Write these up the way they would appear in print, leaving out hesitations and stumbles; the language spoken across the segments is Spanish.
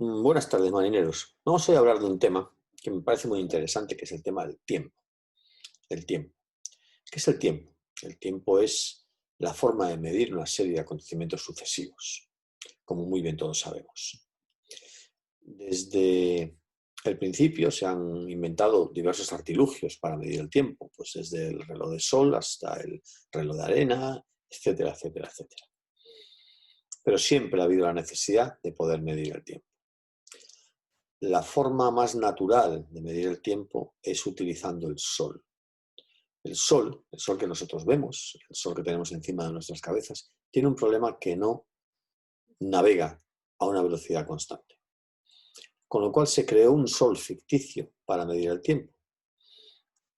Buenas tardes, marineros. Vamos hoy a hablar de un tema que me parece muy interesante, que es el tema del tiempo. El tiempo. ¿Qué es el tiempo? El tiempo es la forma de medir una serie de acontecimientos sucesivos, como muy bien todos sabemos. Desde el principio se han inventado diversos artilugios para medir el tiempo, pues desde el reloj de sol hasta el reloj de arena, etcétera, etcétera, etcétera. Pero siempre ha habido la necesidad de poder medir el tiempo. La forma más natural de medir el tiempo es utilizando el sol. El sol que nosotros vemos, el sol que tenemos encima de nuestras cabezas, tiene un problema que no navega a una velocidad constante. Con lo cual se creó un sol ficticio para medir el tiempo.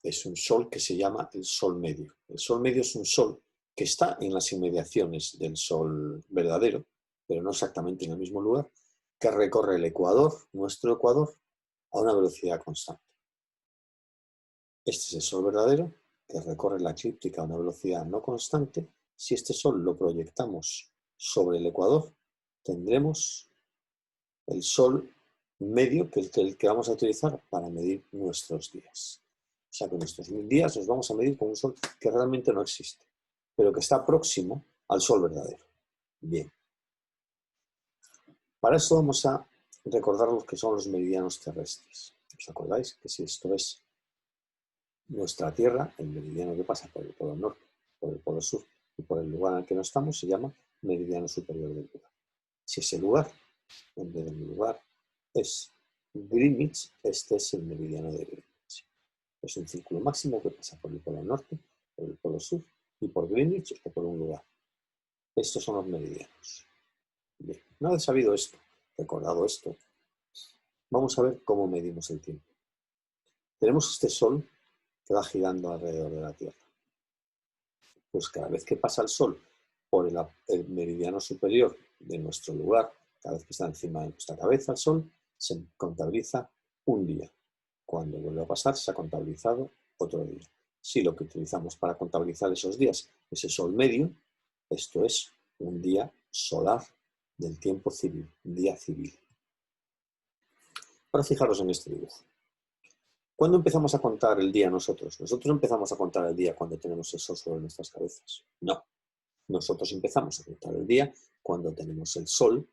Es un sol que se llama el sol medio. El sol medio es un sol que está en las inmediaciones del sol verdadero, pero no exactamente en el mismo lugar, que recorre el ecuador, nuestro ecuador, a una velocidad constante. Este es el sol verdadero, que recorre la eclíptica a una velocidad no constante. Si este sol lo proyectamos sobre el ecuador, tendremos el sol medio, que es el que vamos a utilizar para medir nuestros días. O sea que nuestros días los vamos a medir con un sol que realmente no existe, pero que está próximo al sol verdadero. Bien. Para eso vamos a recordar lo que son los meridianos terrestres. ¿Os acordáis? Que si esto es nuestra Tierra, el meridiano que pasa por el polo norte, por el polo sur y por el lugar en el que no estamos se llama meridiano superior del lugar. Si ese lugar, en vez del lugar, es Greenwich, este es el meridiano de Greenwich. Es un círculo máximo que pasa por el polo norte, por el polo sur y por Greenwich o por un lugar. Estos son los meridianos. Bien, una vez sabido esto, recordado esto, vamos a ver cómo medimos el tiempo. Tenemos este sol que va girando alrededor de la Tierra. Pues cada vez que pasa el Sol por el meridiano superior de nuestro lugar, cada vez que está encima de nuestra cabeza el Sol, se contabiliza un día. Cuando vuelve a pasar, se ha contabilizado otro día. Si lo que utilizamos para contabilizar esos días es el Sol medio, esto es un día solar del tiempo civil, un día civil. Ahora fijaros en este dibujo. ¿Cuándo empezamos a contar el día nosotros? Nosotros empezamos a contar el día cuando tenemos el sol sobre nuestras cabezas. No. Nosotros empezamos a contar el día cuando tenemos el sol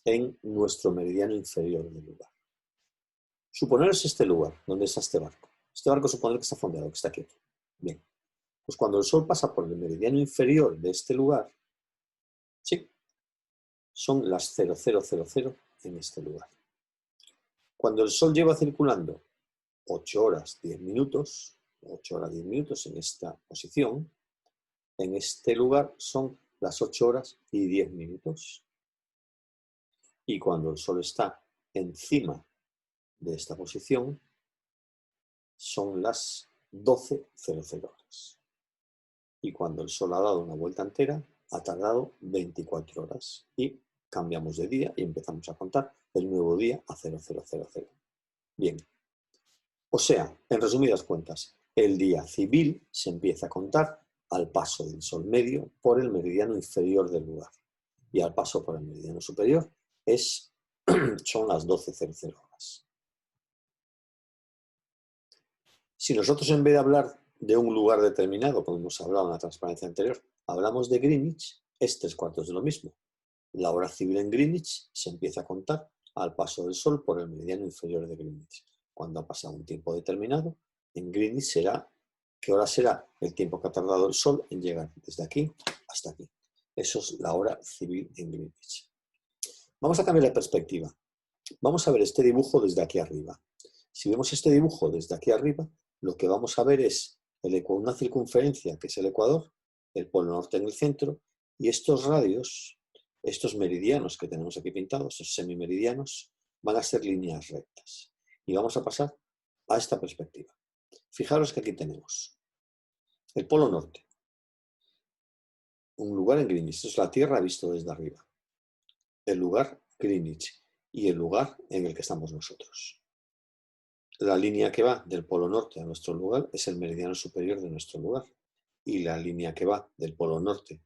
en nuestro meridiano inferior del lugar. Suponeros este lugar, donde está este barco. Este barco suponer que está fondeado, que está quieto. Bien. Pues cuando el sol pasa por el meridiano inferior de este lugar, sí, son las 0000 en este lugar. Cuando el sol lleva circulando 8 horas 10 minutos, 8 horas 10 minutos en esta posición, en este lugar son las 8 horas y 10 minutos. Y cuando el sol está encima de esta posición, son las 12:00 horas. Y cuando el sol ha dado una vuelta entera, ha tardado 24 horas. Y cambiamos de día y empezamos a contar el nuevo día a 00:00. Bien. O sea, en resumidas cuentas, el día civil se empieza a contar al paso del sol medio por el meridiano inferior del lugar. Y al paso por el meridiano superior son las 12:00 horas. Si nosotros en vez de hablar de un lugar determinado, como hemos hablado en la transparencia anterior, hablamos de Greenwich, es 3/4 de lo mismo. La hora civil en Greenwich se empieza a contar al paso del sol por el meridiano inferior de Greenwich. Cuando ha pasado un tiempo determinado, en Greenwich será, ¿qué hora será? El tiempo que ha tardado el sol en llegar desde aquí hasta aquí. Eso es la hora civil en Greenwich. Vamos a cambiar la perspectiva. Vamos a ver este dibujo desde aquí arriba. Si vemos este dibujo desde aquí arriba, lo que vamos a ver es una circunferencia, que es el ecuador, el polo norte en el centro, y estos radios, estos meridianos que tenemos aquí pintados, estos semimeridianos, van a ser líneas rectas. Y vamos a pasar a esta perspectiva. Fijaros que aquí tenemos el polo norte, un lugar en Greenwich, esto es la Tierra visto desde arriba, el lugar Greenwich y el lugar en el que estamos nosotros. La línea que va del polo norte a nuestro lugar es el meridiano superior de nuestro lugar. Y la línea que va del polo norte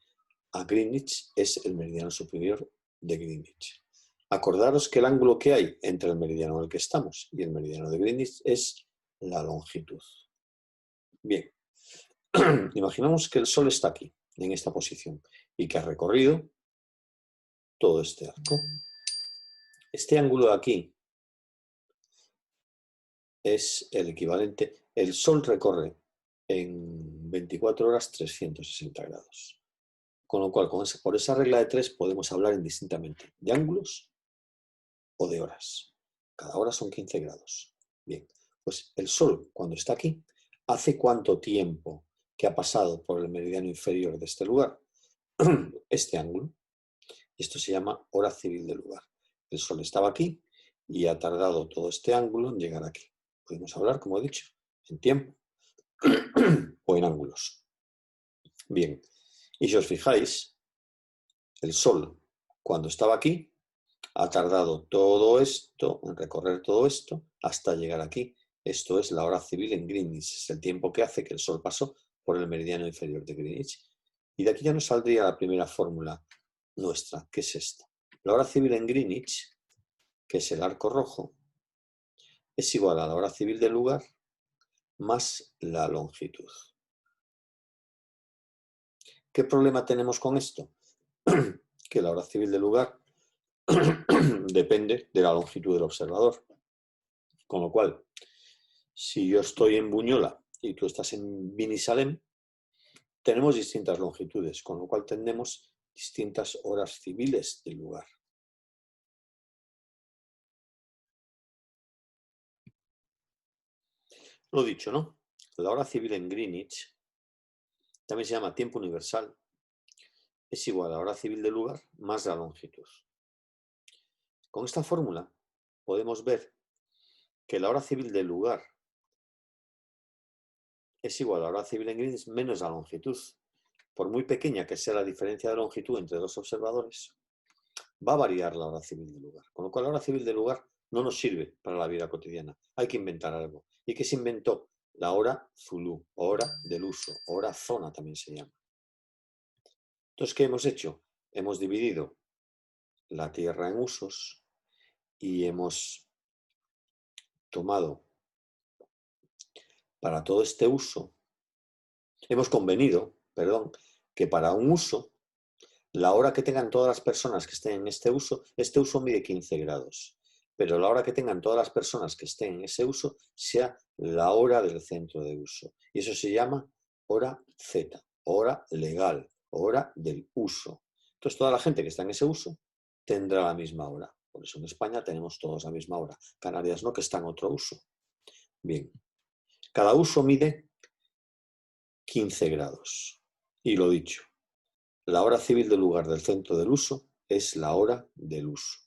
a Greenwich es el meridiano superior de Greenwich. Acordaros que el ángulo que hay entre el meridiano en el que estamos y el meridiano de Greenwich es la longitud. Bien, imaginamos que el Sol está aquí, en esta posición, y que ha recorrido todo este arco. Este ángulo de aquí es el equivalente. El Sol recorre en 24 horas 360 grados. Con lo cual, por esa regla de 3 podemos hablar indistintamente de ángulos o de horas. Cada hora son 15 grados. Bien, pues el Sol, cuando está aquí, ¿hace cuánto tiempo que ha pasado por el meridiano inferior de este lugar? Este ángulo. Y esto se llama hora civil del lugar. El Sol estaba aquí y ha tardado todo este ángulo en llegar aquí. Podemos hablar, como he dicho, en tiempo o en ángulos. Bien, y si os fijáis, el Sol, cuando estaba aquí, ha tardado todo esto en recorrer todo esto hasta llegar aquí. Esto es la hora civil en Greenwich. Es el tiempo que hace que el Sol pasó por el meridiano inferior de Greenwich. Y de aquí ya nos saldría la primera fórmula nuestra, que es esta. La hora civil en Greenwich, que es el arco rojo, es igual a la hora civil del lugar más la longitud. ¿Qué problema tenemos con esto? Que la hora civil del lugar depende de la longitud del observador. Con lo cual, si yo estoy en Buñola y tú estás en Binissalem, tenemos distintas longitudes, con lo cual tenemos distintas horas civiles del lugar. Lo dicho, ¿no? La hora civil en Greenwich también se llama tiempo universal. Es igual a la hora civil del lugar más la longitud. Con esta fórmula podemos ver que la hora civil del lugar es igual a la hora civil en Greenwich menos la longitud. Por muy pequeña que sea la diferencia de longitud entre dos observadores, va a variar la hora civil del lugar. Con lo cual la hora civil del lugar no nos sirve para la vida cotidiana. Hay que inventar algo. ¿Y qué se inventó? La hora Zulu, hora del uso, hora zona también se llama. Entonces, ¿qué hemos hecho? Hemos dividido la Tierra en usos y hemos tomado para todo este uso, hemos convenido, perdón, que para un uso, la hora que tengan todas las personas que estén en este uso mide 15 grados, pero la hora que tengan todas las personas que estén en ese uso sea la hora del centro de uso. Y eso se llama hora Z, hora legal, hora del uso. Entonces toda la gente que está en ese uso tendrá la misma hora. Por eso en España tenemos todos la misma hora. Canarias no, que está en otro uso. Bien, cada uso mide 15 grados. Y lo dicho, la hora civil del lugar del centro del uso es la hora del uso.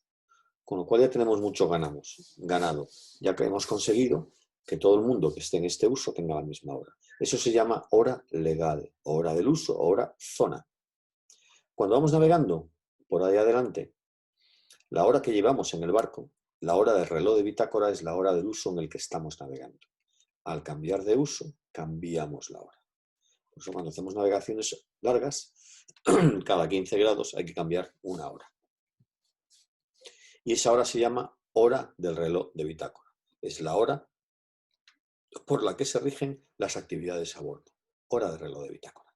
Con lo cual ya tenemos mucho ganado, ya que hemos conseguido que todo el mundo que esté en este uso tenga la misma hora. Eso se llama hora legal, hora del uso, hora zona. Cuando vamos navegando por ahí adelante, la hora que llevamos en el barco, la hora del reloj de bitácora es la hora del uso en el que estamos navegando. Al cambiar de uso, cambiamos la hora. Por eso cuando hacemos navegaciones largas, cada 15 grados hay que cambiar una hora. Y esa hora se llama hora del reloj de bitácora. Es la hora por la que se rigen las actividades a bordo. Hora de reloj de bitácora.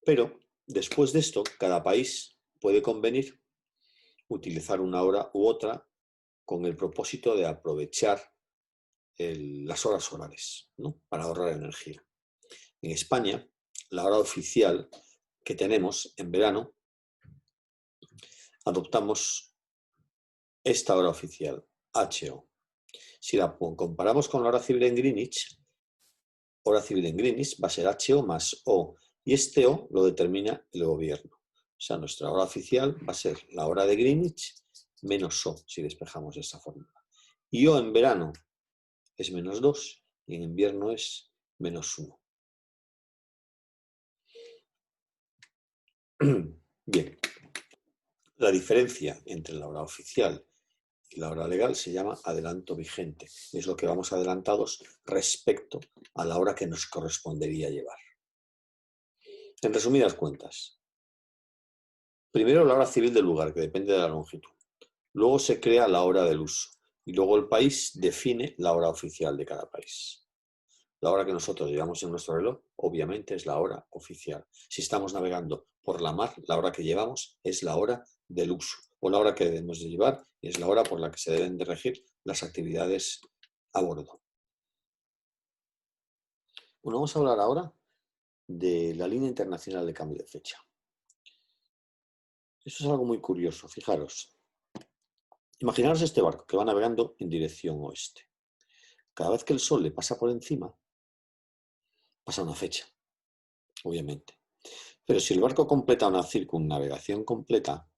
Pero después de esto, cada país puede convenir utilizar una hora u otra con el propósito de aprovechar las horas horarias, ¿no? Para ahorrar energía. En España, la hora oficial que tenemos en verano, adoptamos esta hora oficial, HO. Si la comparamos con la hora civil en Greenwich, hora civil en Greenwich va a ser HO más O, y este O lo determina el gobierno. O sea, nuestra hora oficial va a ser la hora de Greenwich menos O, si despejamos esta fórmula. Y O en verano es menos 2 y en invierno es menos 1. Bien, la diferencia entre la hora oficial y la hora legal se llama adelanto vigente. Es lo que vamos adelantados respecto a la hora que nos correspondería llevar. En resumidas cuentas, Primero la hora civil del lugar, que depende de la longitud. Luego se crea la hora del uso. Y luego el país define la hora oficial de cada país. La hora que nosotros llevamos en nuestro reloj, obviamente, es la hora oficial. Si estamos navegando por la mar, la hora que llevamos es la hora del uso, o la hora que debemos de llevar, y es la hora por la que se deben de regir las actividades a bordo. Bueno, vamos a hablar ahora de la línea internacional de cambio de fecha. Eso es algo muy curioso, fijaros. Imaginaros este barco que va navegando en dirección oeste. Cada vez que el sol le pasa por encima, pasa una fecha, obviamente. Pero si el barco completa una circunnavegación completa,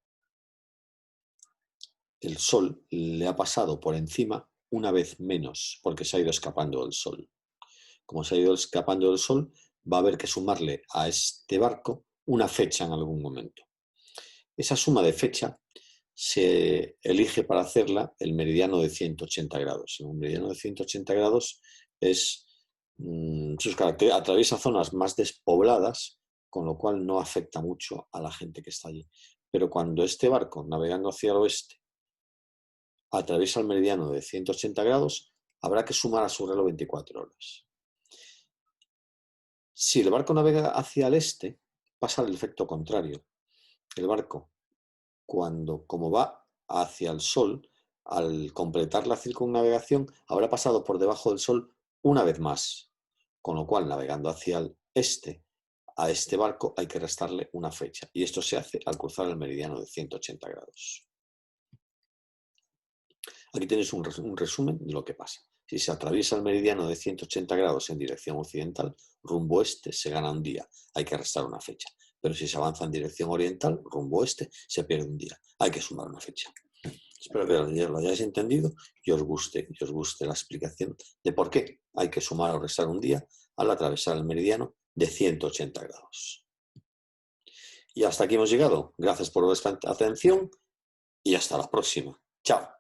el sol le ha pasado por encima una vez menos, porque se ha ido escapando del sol. Como se ha ido escapando del sol, va a haber que sumarle a este barco una fecha en algún momento. Esa suma de fecha se elige para hacerla el meridiano de 180 grados. El meridiano de 180 grados atraviesa zonas más despobladas, con lo cual no afecta mucho a la gente que está allí. Pero cuando este barco, navegando hacia el oeste, atraviesa el meridiano de 180 grados, habrá que sumar a su reloj 24 horas. Si el barco navega hacia el este, pasa el efecto contrario. El barco, como va hacia el sol, al completar la circunnavegación, habrá pasado por debajo del sol una vez más. Con lo cual, navegando hacia el este, a este barco hay que restarle una fecha. Y esto se hace al cruzar el meridiano de 180 grados. Aquí tenéis un resumen de lo que pasa. Si se atraviesa el meridiano de 180 grados en dirección occidental, rumbo este, se gana un día. Hay que restar una fecha. Pero si se avanza en dirección oriental, rumbo este, se pierde un día. Hay que sumar una fecha. Espero que lo hayáis entendido y os guste la explicación de por qué hay que sumar o restar un día al atravesar el meridiano de 180 grados. Y hasta aquí hemos llegado. Gracias por vuestra atención y hasta la próxima. Chao.